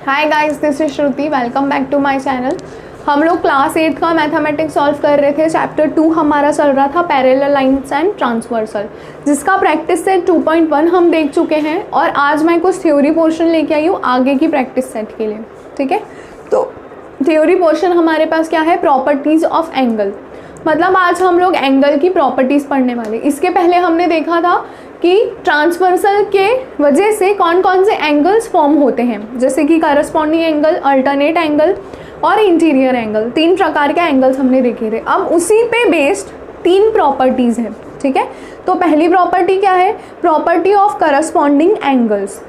Hi guys, this is Shruti. Welcome back to my channel. हम लोग class 8 का mathematics solve कर रहे थे। चैप्टर 2 हमारा चल रहा था पैरेलल लाइंस एंड ट्रांसवर्सल, जिसका प्रैक्टिस सेट 2.1 हम देख चुके हैं। और आज मैं कुछ थ्योरी पोर्शन लेके आई हूँ आगे की प्रैक्टिस सेट के लिए। ठीक है, तो थ्योरी पोर्शन हमारे पास क्या है? Properties of angle. मतलब आज हम लोग एंगल की प्रॉपर्टीज़ पढ़ने वाले। इसके पहले हमने देखा था कि ट्रांसवर्सल के वजह से कौन कौन से एंगल्स फॉर्म होते हैं, जैसे कि करस्पॉन्डिंग एंगल, अल्टरनेट एंगल और इंटीरियर एंगल। 3 प्रकार के एंगल्स हमने देखे थे। अब उसी पे बेस्ड 3 प्रॉपर्टीज़ हैं। ठीक है, तो पहली प्रॉपर्टी क्या है? Property of corresponding angles.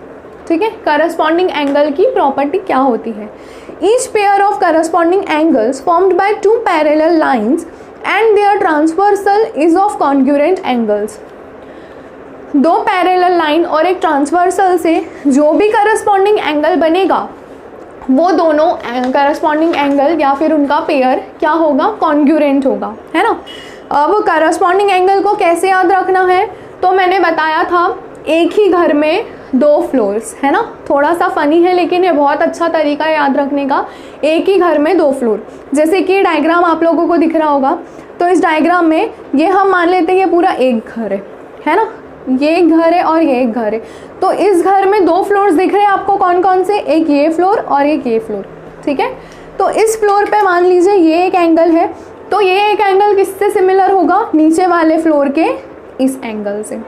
ठीक है, करस्पॉन्डिंग एंगल की प्रॉपर्टी क्या होती है? Each pair of corresponding angles formed by 2 parallel lines and their transversal is of congruent angles. 2 parallel line और एक ट्रांसवर्सल से जो भी करस्पॉन्डिंग एंगल बनेगा वो दोनों करस्पॉन्डिंग एंगल या फिर उनका पेयर क्या होगा? कॉन्ग्रुएंट होगा, है ना। अब करस्पॉन्डिंग एंगल को कैसे याद रखना है? तो मैंने बताया था एक ही घर में 2 फ्लोर्स, है ना। थोड़ा सा फनी है लेकिन ये बहुत अच्छा तरीका है याद रखने का। एक ही घर में 2 फ्लोर, जैसे कि डायग्राम आप लोगों को दिख रहा होगा। तो इस डायग्राम में ये हम मान लेते हैं ये पूरा एक घर है ना। ये एक घर है और ये एक घर है। तो इस घर में 2 फ्लोर्स दिख रहे हैं आपको। कौन कौन से? एक ये फ्लोर और एक ये फ्लोर। ठीक है, तो इस फ्लोर पे मान लीजिए ये एक एंगल है। तो ये एक एंगल किससे सिमिलर होगा? नीचे वाले फ्लोर के इस एंगल से।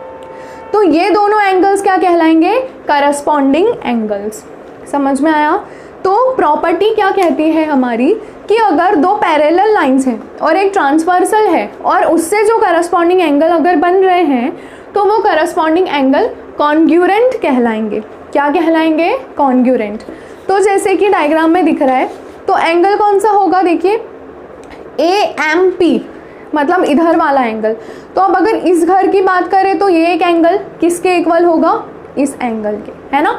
तो ये दोनों एंगल्स क्या कहलाएंगे? Corresponding angles. समझ में आया? तो प्रॉपर्टी क्या कहती है हमारी कि अगर 2 पैरेलल लाइंस हैं और एक ट्रांसवर्सल है और उससे जो करस्पॉन्डिंग एंगल अगर बन रहे हैं तो वो करस्पॉन्डिंग एंगल कॉन्ग्रुएंट कहलाएंगे। क्या कहलाएंगे? कॉन्ग्रुएंट। तो जैसे कि डायग्राम में दिख रहा है, तो एंगल कौन सा होगा? देखिए AMP, मतलब इधर वाला एंगल। तो अब अगर इस घर की बात करें तो ये एक एंगल किसके इक्वल होगा? इस एंगल के, है ना।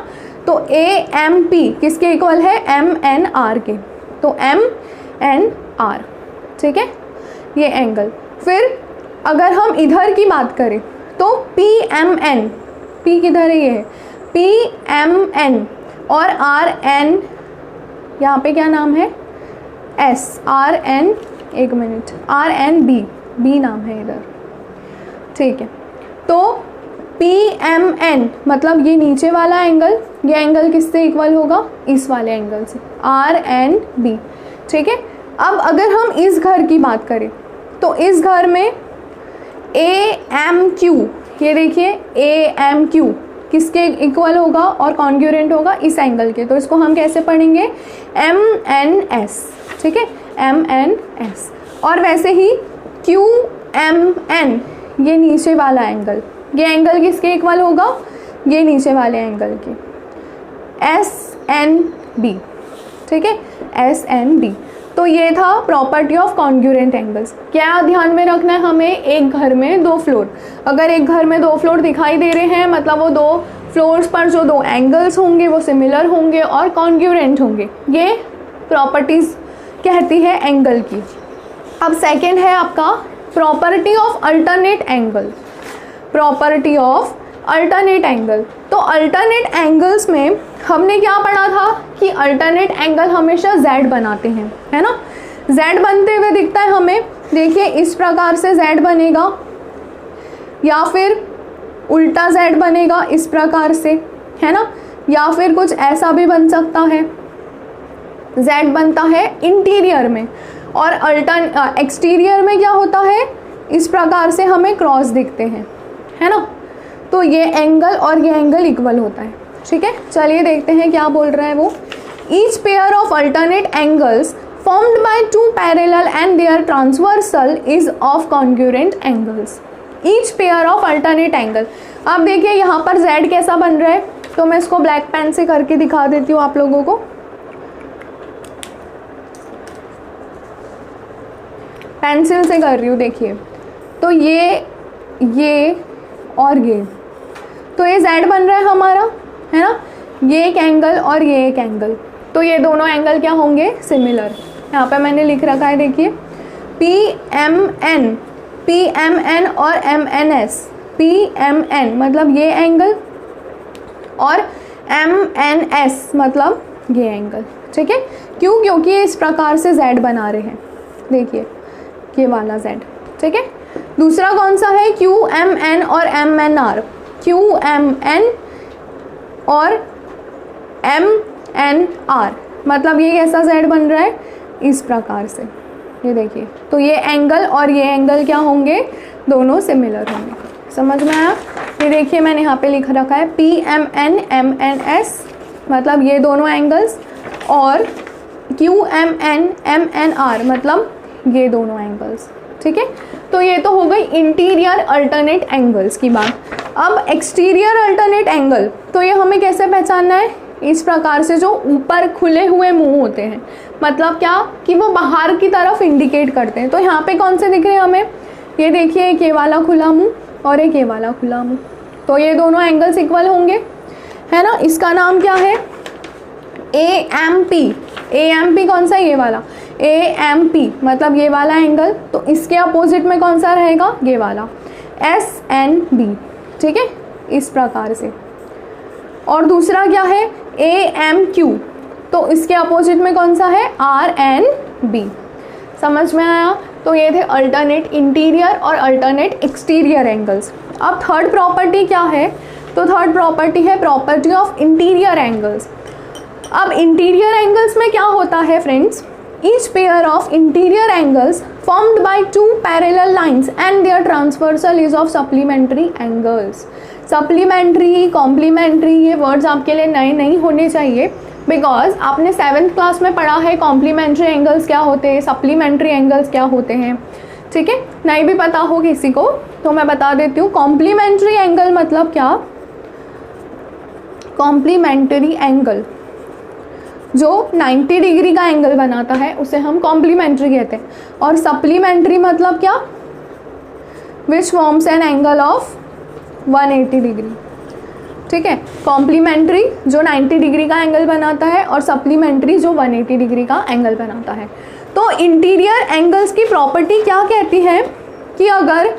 तो AMP किसके इक्वल है? MNR के। तो MNR, ठीक है, ये एंगल। फिर अगर हम इधर की बात करें तो PMN, P किधर है? ये है PMN और RN, यहाँ पे क्या नाम है? S, RN, एक मिनट, RNB, B नाम है इधर। ठीक है, तो PMN मतलब ये नीचे वाला एंगल, ये एंगल किससे इक्वल होगा? इस वाले एंगल से, RNB। ठीक है, अब अगर हम इस घर की बात करें तो इस घर में AMQ, ये देखिए AMQ किसके इक्वल होगा और कॉन्ग्रुएंट होगा? इस एंगल के। तो इसको हम कैसे पढ़ेंगे? MNS। ठीक है, MNS। और वैसे ही QMN, ये नीचे वाला एंगल, ये एंगल किसके इक्वल होगा? ये नीचे वाले एंगल के, SNB। ठीक है, SNB। तो ये था प्रॉपर्टी ऑफ कॉन्ग्रुएंट एंगल्स। क्या ध्यान में रखना है हमें? एक घर में 2 फ्लोर। अगर एक घर में 2 फ्लोर दिखाई दे रहे हैं मतलब वो 2 फ्लोर्स पर जो 2 एंगल्स होंगे वो सिमिलर होंगे और कॉन्ग्रुएंट होंगे। ये प्रॉपर्टीज़ कहती है एंगल की। अब सेकेंड है आपका property of alternate angle. Property of alternate angle. तो अल्टरनेट एंगल्स में हमने क्या पढ़ा था कि अल्टरनेट एंगल हमेशा Z बनाते हैं, है ना। Z बनते हुए दिखता है हमें। देखिए इस प्रकार से Z बनेगा या फिर उल्टा Z बनेगा इस प्रकार से, है ना। या फिर कुछ ऐसा भी बन सकता है। Z बनता है इंटीरियर में और एक्सटीरियर में क्या होता है? इस प्रकार से हमें क्रॉस दिखते हैं, है ना। तो ये एंगल और ये एंगल इक्वल होता है। ठीक है, चलिए देखते हैं क्या बोल रहा है वो। Each pair of alternate angles formed by 2 parallel and their transversal is of congruent angles. Each pair of alternate angle. अब देखिए यहाँ पर Z कैसा बन रहा है, तो मैं इसको ब्लैक पेन से करके दिखा देती हूँ आप लोगों को। पेंसिल से कर रही हूँ। देखिए तो ये और ये, तो ये Z बन रहा है हमारा, है ना। ये एक एंगल और ये एक एंगल, तो ये दोनों एंगल क्या होंगे? सिमिलर। यहाँ पे मैंने लिख रखा है, देखिए PMN और MNS। PMN मतलब ये एंगल और MNS मतलब ये एंगल, ठीक है। क्यों? क्योंकि ये इस प्रकार से Z बना रहे हैं, देखिए ये वाला Z, ठीक है। दूसरा कौन सा है? QMN और MNR, QMN और MNR, मतलब ये कैसा Z बन रहा है? इस प्रकार से, ये देखिए। तो ये एंगल और ये एंगल क्या होंगे? दोनों सिमिलर होंगे। समझ में आया? ये देखिए मैंने यहाँ पे लिख रखा है PMN MNS, मतलब ये दोनों एंगल्स, और QMN MNR मतलब ये दोनों एंगल्स, ठीक है। तो ये तो हो गई इंटीरियर अल्टरनेट एंगल्स की बात। अब एक्सटीरियर अल्टरनेट एंगल, तो ये हमें कैसे पहचानना है? इस प्रकार से जो ऊपर खुले हुए मुंह होते हैं, मतलब क्या कि वो बाहर की तरफ इंडिकेट करते हैं। तो यहाँ पे कौन से दिख रहे हैं हमें? ये देखिए, एक ये वाला खुला मुंह और एक ये वाला खुला मुंह, तो ये दोनों एंगल्स इक्वल होंगे, है ना। इसका नाम क्या है? AMP। AMP कौन सा? ये वाला AMP, मतलब ये वाला एंगल। तो इसके अपोजिट में कौन सा रहेगा? ये वाला SNB, ठीक है, इस प्रकार से। और दूसरा क्या है? AMQ, तो इसके अपोजिट में कौन सा है? RNB। समझ में आया? तो ये थे अल्टरनेट इंटीरियर और अल्टरनेट एक्सटीरियर एंगल्स। अब थर्ड प्रॉपर्टी क्या है? तो थर्ड प्रॉपर्टी है प्रॉपर्टी ऑफ इंटीरियर एंगल्स। अब इंटीरियर एंगल्स में क्या होता है friends? Each pair of interior angles formed by two parallel lines and their transversal is of supplementary angles. Supplementary, complementary, ये वर्ड्स आपके लिए नए नहीं होने चाहिए, बिकॉज आपने 7th क्लास में पढ़ा है कॉम्प्लीमेंट्री एंगल्स क्या होते हैं, सप्लीमेंट्री एंगल्स क्या होते हैं, ठीक है। नहीं भी पता हो किसी को तो मैं बता देती हूँ। कॉम्प्लीमेंट्री एंगल मतलब क्या? कॉम्प्लीमेंट्री एंगल जो 90 डिग्री का एंगल बनाता है उसे हम कॉम्प्लीमेंट्री कहते हैं। और सप्लीमेंट्री मतलब क्या? Which forms an angle of 180 degree, ठीक है। कॉम्प्लीमेंट्री जो 90 डिग्री का एंगल बनाता है और सप्लीमेंट्री जो 180 डिग्री का एंगल बनाता है। तो इंटीरियर एंगल्स की प्रॉपर्टी क्या कहती है कि अगर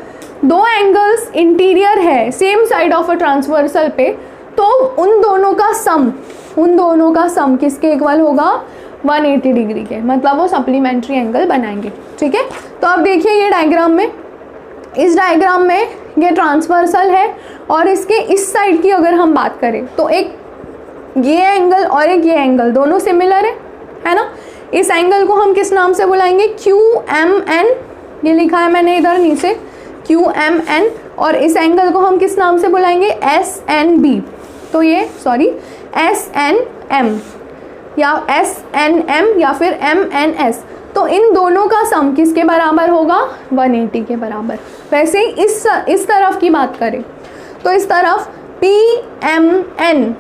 दो एंगल्स इंटीरियर है same side of a transversal पे, तो उन दोनों का सम किसके इक्वल होगा? 180 डिग्री के, मतलब वो सप्लीमेंट्री एंगल बनाएंगे, ठीक है। तो अब देखिए ये डायग्राम में, इस डायग्राम में ये ट्रांसवर्सल है और इसके इस साइड की अगर हम बात करें तो एक ये एंगल और एक ये एंगल दोनों सिमिलर है ना। इस एंगल को हम किस नाम से बुलाएंगे? QMN, ये लिखा है मैंने इधर नीचे QMN, और इस एंगल को हम किस नाम से बुलाएंगे? SNB। तो ये SNM या SNM या फिर MNS। तो इन दोनों का सम किसके बराबर होगा? 180 के बराबर। वैसे ही इस तरफ की बात करें तो इस तरफ PMN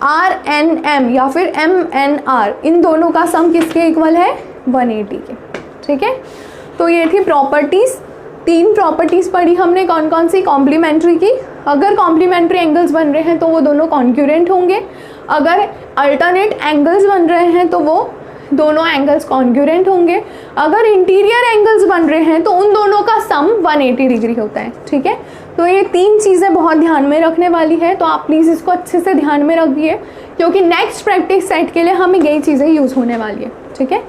RNM या फिर MNR, इन दोनों का सम किसके इक्वल है? 180 के, ठीक है। तो ये थी प्रॉपर्टीज़। 3 प्रॉपर्टीज़ पढ़ी हमने, कौन कौन सी? कॉम्प्लीमेंट्री की, अगर कॉम्प्लीमेंट्री एंगल्स बन रहे हैं तो वो दोनों कॉन्क्यूरेंट होंगे, अगर अल्टरनेट एंगल्स बन रहे हैं तो वो दोनों एंगल्स कॉन्क्यूरेंट होंगे, अगर इंटीरियर एंगल्स बन रहे हैं तो उन दोनों का सम 180 डिग्री होता है, ठीक है। तो ये 3 चीज़ें बहुत ध्यान में रखने वाली है, तो आप प्लीज़ इसको अच्छे से ध्यान में रखिए, क्योंकि नेक्स्ट प्रैक्टिस सेट के लिए हमें यही चीज़ें यूज़ होने वाली है, ठीक है।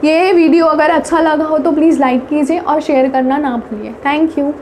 ये वीडियो अगर अच्छा लगा हो तो प्लीज़ लाइक कीजिए और शेयर करना ना भूलिए। Thank you.